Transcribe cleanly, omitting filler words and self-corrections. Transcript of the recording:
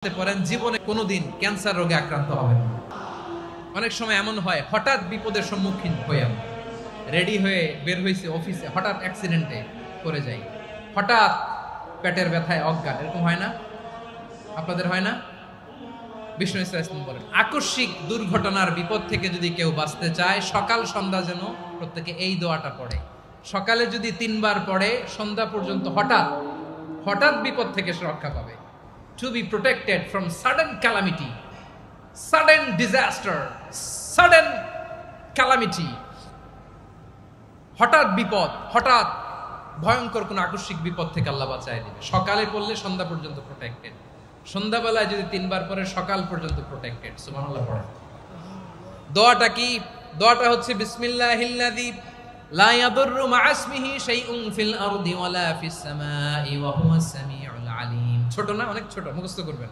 পড়েন জীবনে কোনোদিন ক্যান্সার রোগে আক্রান্ত হবেন না। অনেক সময় এমন হয় হঠাৎ বিপদের সম্মুখীন হই আমরা, রেডি হয়ে বের হয়েছে অফিসে, হঠাৎ অ্যাক্সিডেন্টে করে যাই, হঠাৎ পেটের ব্যথায় অজ্ঞান, এরকম হয় না? আপনাদের হয় না? বিষ্ণু ইসলাম বলেন আকস্মিক দুর্ঘটনার বিপদ থেকে যদি কেউ বাঁচতে চায় সকাল সন্ধ্যা যেন প্রত্যেকে এই দোয়াটা পড়ে। সকালে যদি 3 বার পড়ে সন্ধ্যা পর্যন্ত হঠাৎ হঠাৎ বিপদ থেকে সে রক্ষা পাবে। To be protected from sudden calamity, sudden disaster, sudden calamity, হঠাৎ বিপদ, হঠাৎ ভয়ঙ্কর কোন আকস্মিক বিপদ থেকে আল্লাহ বাঁচায় দিবে। সকালে পড়লে সন্ধ্যা পর্যন্ত প্রোটেক্টেড, সন্ধ্যাবেলায় যদি 3 বার পরে সকাল পর্যন্ত প্রোটেক্টেড। সুবহানাল্লাহ পড়েন। দোয়াটা কি? দোয়াটা হচ্ছে বিসমিল্লাহিল্লাযী লা ইয়াদুররু মা ইসমিহি শাইউন ফিল আরদি ওয়ালা ফিস সামাই ওয়া হুয়াস সামিউল আলিম। ছোট না? অনেক ছোট, মুখস্থ করবেন।